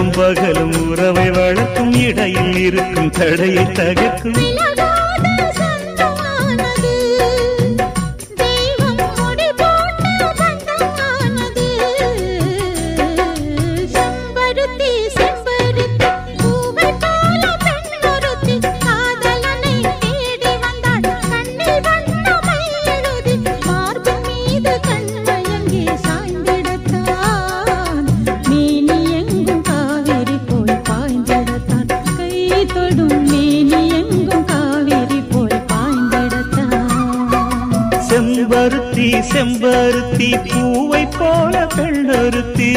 இரவும் பகலும் உறவை வளர்க்கும் இடையில் இருக்கும் தடையை தகர்க்கும் செம்பருத்தி பூவை போல பெண்ணொருத்தி